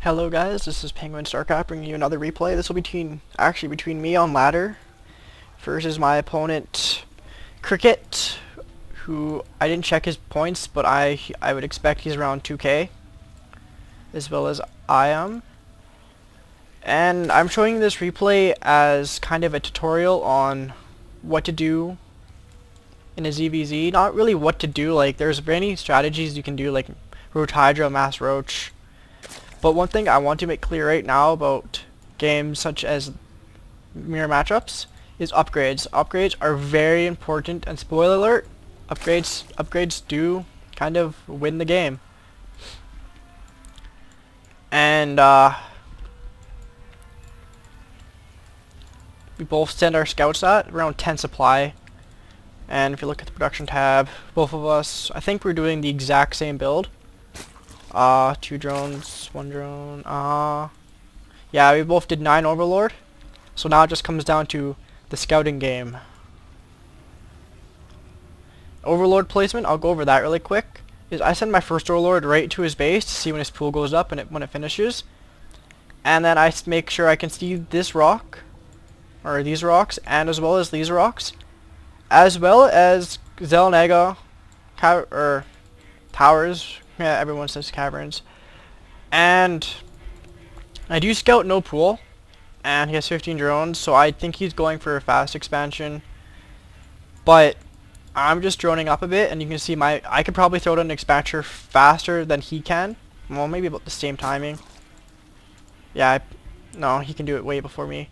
Hello guys, this is PenguinBashr bringing you another replay. This will be between me on ladder versus my opponent Cricket, who I didn't check his points, but I would expect he's around 2k as well as I am. And I'm showing this replay as kind of a tutorial on what to do in a ZvZ. Not really what to do, like there's many strategies you can do, like Roach Hydra, Mass Roach. But one thing I want to make clear right now about games such as mirror matchups is upgrades. Upgrades are very important, and spoiler alert, upgrades do kind of win the game. And we both send our scouts at around 10 supply. And if you look at the production tab, both of us, I think we're doing the exact same build. 2 drones, 1 drone, yeah, we both did 9 Overlord. So now it just comes down to the scouting game. Overlord placement, I'll go over that really quick. Is I send my first Overlord right to his base to see when his pool goes up and when it finishes. And then I make sure I can see this rock, or these rocks, and as well as these rocks. As well as Zelnega, or towers. Yeah, everyone says caverns. And I do scout no pool, and he has 15 drones, so I think he's going for a fast expansion. But I'm just droning up a bit, and you can see I could probably throw down an expansion faster than he can. Well, maybe about the same timing. Yeah, no, he can do it way before me.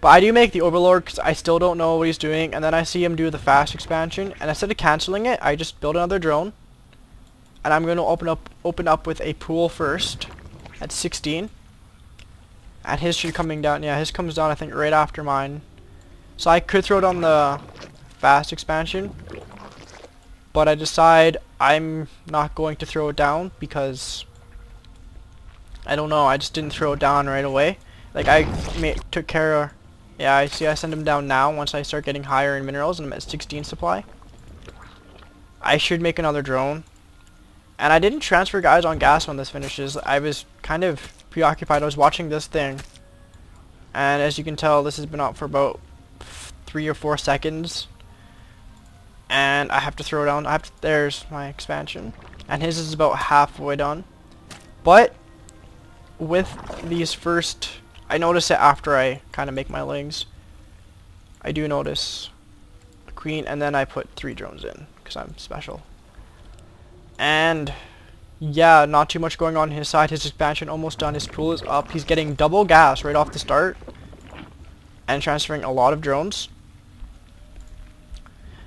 But I do make the Overlord because I still don't know what he's doing, and then I see him do the fast expansion, and instead of cancelling it, I just build another drone. And I'm going to open up with a pool first at 16. And his should coming down. Yeah, his comes down I think right after mine. So I could throw down the fast expansion, but I decide I'm not going to throw it down because I don't know. I just didn't throw it down right away. Like I took care of. Yeah, I see. I send him down now once I start getting higher in minerals, and I'm at 16 supply. I should make another drone. And I didn't transfer guys on gas when this finishes. I was kind of preoccupied. I was watching this thing. And as you can tell, this has been out for about 3 or 4 seconds. And I have to throw down. There's my expansion. And his is about halfway done. But with these first, I notice it after I kind of make my lings. I do notice a queen, and then I put 3 drones in because I'm special. And yeah, not too much going on his side. His expansion almost done. His pool is up. He's getting double gas right off the start and transferring a lot of drones.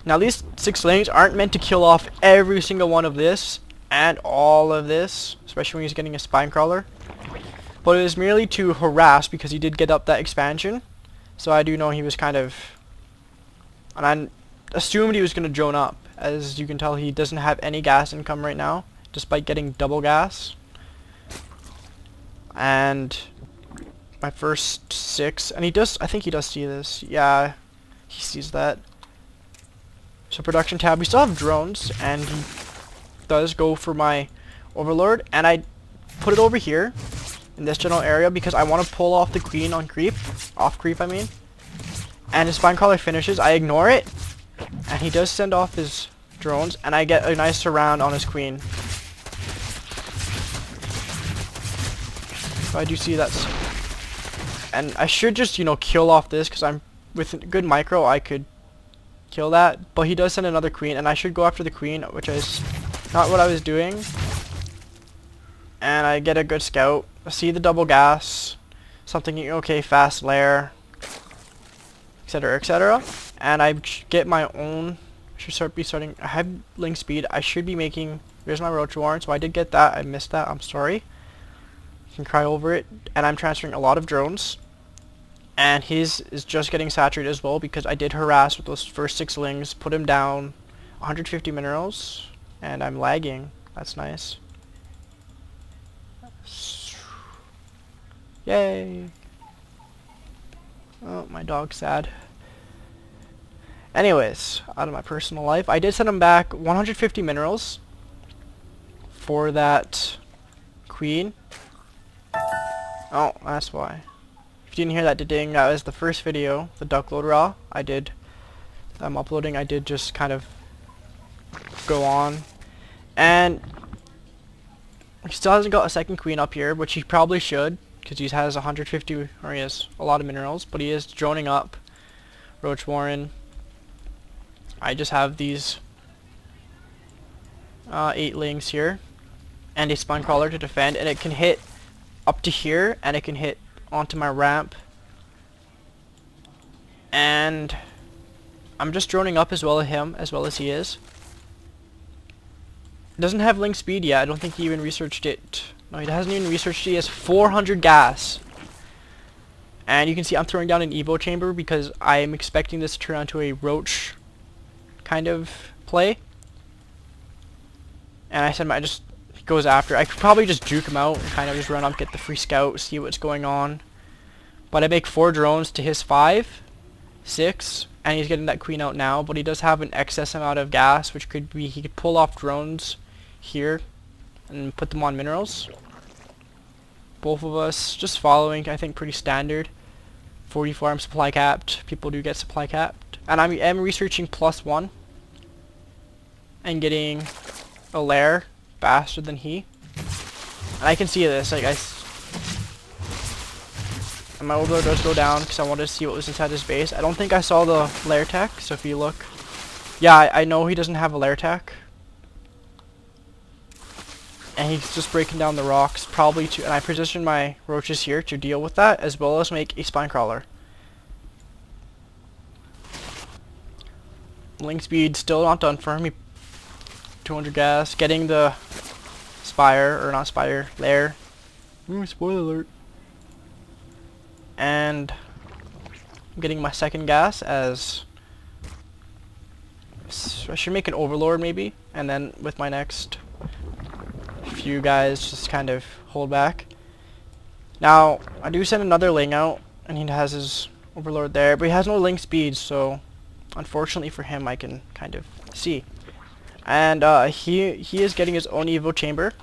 Now these 6 lanes aren't meant to kill off every single one of this and all of this, especially when he's getting a spine crawler. But it is merely to harass because he did get up that expansion. So I do know he was kind of, and I assumed he was going to drone up. As you can tell, he doesn't have any gas income right now, despite getting double gas. And my first 6, and he does, I think he does see this. Yeah, he sees that. So production tab, we still have drones, and he does go for my Overlord, and I put it over here in this general area because I want to pull off the queen on creep, off creep I mean. And his spine crawler finishes, I ignore it. And he does send off his drones, and I get a nice surround on his queen. So I do see that's, and I should just, you know, kill off this because I'm with good micro I could kill that. But he does send another queen, and I should go after the queen, which is not what I was doing. And I get a good scout. I see the double gas, something okay, fast lair, etc., etc. And I get my own, I have link speed, I should be making, there's my roach warren, so I did get that, I missed that, I'm sorry. You can cry over it. And I'm transferring a lot of drones. And his is just getting saturated as well because I did harass with those first 6 lings, put him down, 150 minerals, and I'm lagging, that's nice. Yay! Oh, my dog's sad. Anyways, out of my personal life, I did send him back 150 minerals for that queen. Oh, that's why. If you didn't hear that ding, that was the first video, the duck load raw I'm uploading. I did just kind of go on. And he still hasn't got a second queen up here, which he probably should, because he has 150, or he has a lot of minerals, but he is droning up Roach Warren. I just have these 8 lings here, and a spine crawler to defend, and it can hit up to here, and it can hit onto my ramp. And I'm just droning up as well as he is. It doesn't have link speed yet. I don't think he even researched it. No, he hasn't even researched it. He has 400 gas. And you can see I'm throwing down an Evo chamber because I'm expecting this to turn into a roach kind of play. And I said, just goes after. I could probably just juke him out and kind of just run up, get the free scout, see what's going on. But I make 4 drones to his 5, 6, and he's getting that queen out now. But he does have an excess amount of gas, which could be, he could pull off drones here and put them on minerals. Both of us just following, I think, pretty standard. 44, I'm supply capped. People do get supply capped. And I am researching +1 and getting a lair faster than he. And I can see this, like and my overload does go down because I wanted to see what was inside his base. I don't think I saw the lair tech, so if you look, yeah, I know he doesn't have a lair tech. And he's just breaking down the rocks, probably to, and I position my roaches here to deal with that, as well as make a spine crawler. Link speed still not done for me. 200 gas, getting the spire, or not spire, lair. Ooh, spoiler alert. And I'm getting my second gas as, so I should make an overlord maybe, and then with my next few guys just kind of hold back. Now I do send another ling out, and he has his overlord there, but he has no link speed, so unfortunately for him I can kind of see. And he is getting his own Evo chamber,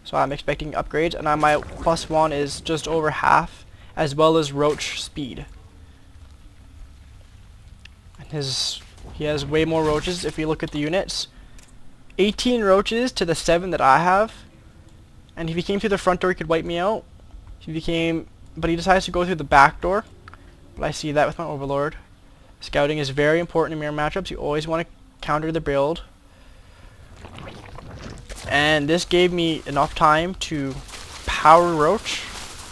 so I'm expecting upgrades, and my +1 is just over half, as well as roach speed. And he has way more roaches if you look at the units. 18 roaches to the 7 that I have, and if he came through the front door he could wipe me out. But he decides to go through the back door, but I see that with my overlord. Scouting is very important in mirror matchups. You always want to counter the build, and this gave me enough time to power roach,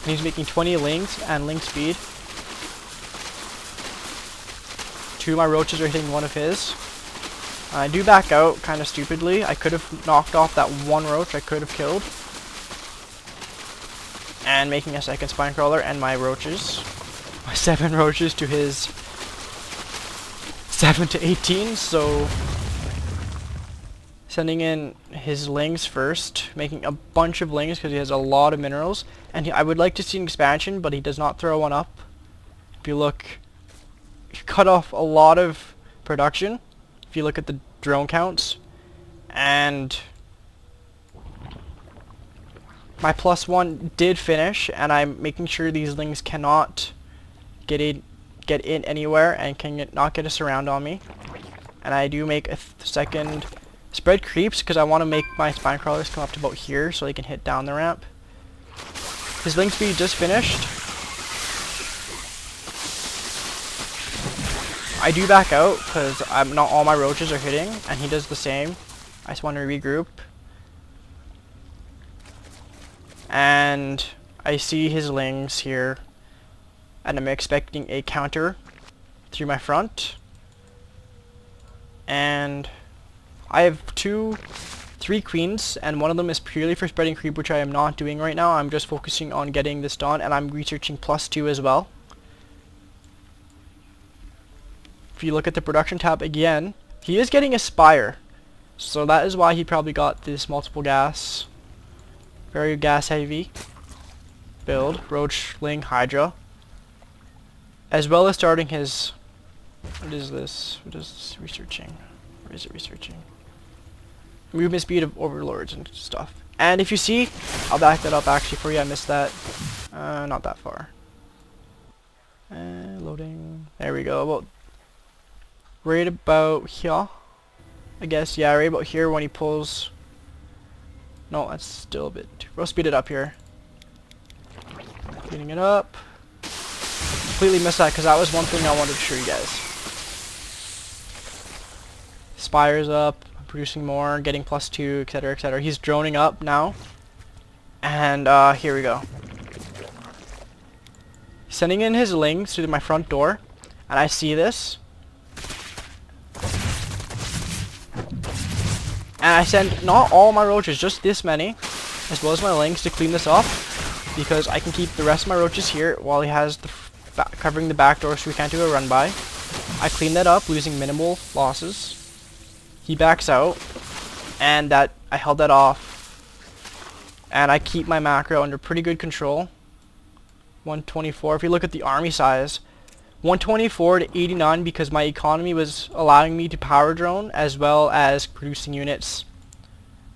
and he's making 20 lings and link speed. 2 of my roaches are hitting 1 of his. I do back out kind of stupidly. I could have knocked off that 1 roach I could have killed, and making a second spine crawler, and my roaches, my 7 roaches to his 7 to 18, so sending in his lings first, making a bunch of lings because he has a lot of minerals, and I would like to see an expansion, but he does not throw one up. If you look, he cut off a lot of production if you look at the drone counts, and my +1 did finish, and I'm making sure these lings cannot get in anywhere and not get a surround on me. And I do make a second spread creeps because I want to make my spine crawlers come up to about here so they can hit down the ramp. His link speed just finished. I do back out because not all my roaches are hitting, and he does the same. I just want to regroup. And I see his lings here, and I'm expecting a counter through my front. And I have 3 queens, and one of them is purely for spreading creep, which I am not doing right now. I'm just focusing on getting this done, and I'm researching +2 as well. If you look at the production tab again, he is getting a spire, so that is why he probably got this multiple gas, very gas heavy build, roach, ling, hydra, as well as starting his, what is this researching, where is it researching? Movement speed of overlords and stuff. And if you see, I'll back that up actually for you, I missed that. Not that far. Loading. There we go. Right about here. I guess, yeah, right about here when he pulls. No, that's still a bit too. We'll speed it up here. Speeding it up. Completely missed that because that was one thing I wanted to show you guys. Spire's up, producing more, getting +2, etc., etc. He's droning up now. And here we go. Sending in his lings to my front door, and I see this. And I send not all my roaches, just this many, as well as my lings to clean this up, because I can keep the rest of my roaches here while he has the covering the back door so we can't do a run by. I clean that up, losing minimal losses. He backs out, and that I held that off, and I keep my macro under pretty good control. 124. If you look at the army size, 124 to 89 because my economy was allowing me to power drone as well as producing units.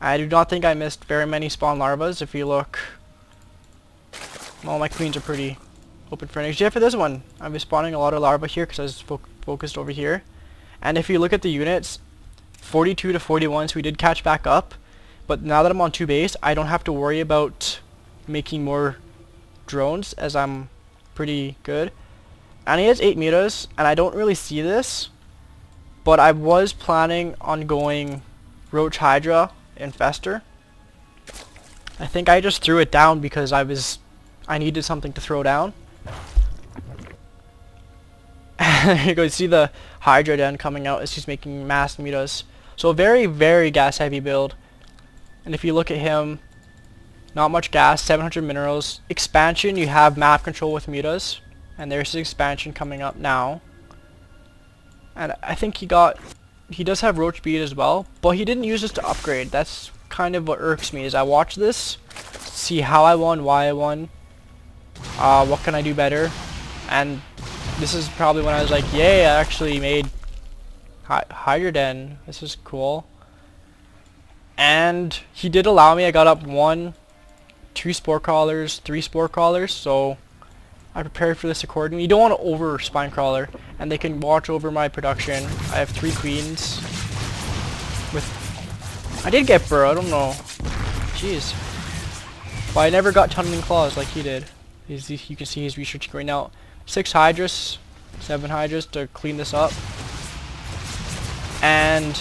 I do not think I missed very many spawn larvas. If you look, well, my queens are pretty open for next year. For this one, I was spawning a lot of larvae here because I was focused over here. And if you look at the units, 42 to 41, so we did catch back up. But now that I'm on 2 base, I don't have to worry about making more drones as I'm pretty good. And he has 8 meters, and I don't really see this, but I was planning on going Roach Hydra Infester. I think I just threw it down because I needed something to throw down. There you go, you see the Hydra den coming out as he's making mass meters. So a very, very gas heavy build. And if you look at him, not much gas, 700 minerals. Expansion, you have map control with meters. And there's his expansion coming up now. And I think he does have roach speed as well, but he didn't use this to upgrade. That's kind of what irks me, is I watch this, see how I won, why I won, what can I do better, and this is probably when I was like, yay, I actually made Hydra Den, this is cool. And he did allow me, I got up 1, 2 spore crawlers, 3 spore crawlers, so I prepared for this accordingly. You don't want to over spine crawler, and they can watch over my production. I have 3 queens. I did get burrow, I don't know. Jeez. But I never got tunneling claws like he did. You can see he's researching right now. 6 hydras, 7 hydras to clean this up. And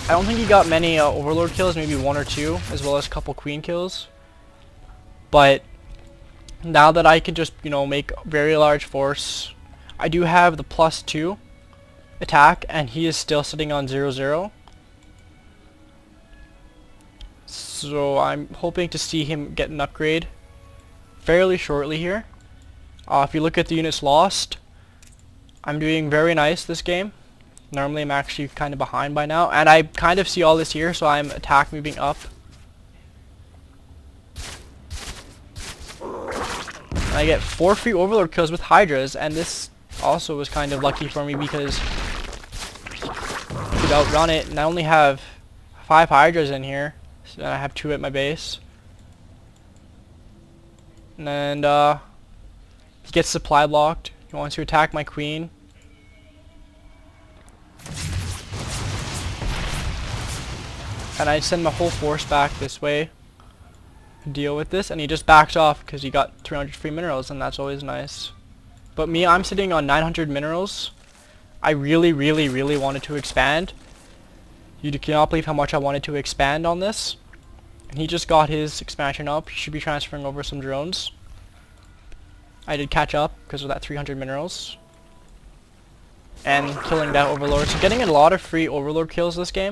I don't think he got many overlord kills, maybe 1 or 2, as well as a couple queen kills. But now that I can just, make very large force, I do have the +2 attack, and he is still sitting on 0-0. So I'm hoping to see him get an upgrade fairly shortly here. If you look at the units lost, I'm doing very nice this game. Normally I'm actually kind of behind by now, and I kind of see all this here, so I'm attack moving up. I get 4 free overlord kills with hydras, and this also was kind of lucky for me because I could outrun it, and I only have 5 hydras in here, so I have 2 at my base. And he gets supply blocked. He wants to attack my queen. And I send my whole force back this way to deal with this, and he just backs off because he got 300 free minerals, and that's always nice. But me, I'm sitting on 900 minerals. I really, really, really wanted to expand. You cannot believe how much I wanted to expand on this. And he just got his expansion up. He should be transferring over some drones. I did catch up because of that 300 minerals. And killing that overlord. So getting a lot of free overlord kills this game.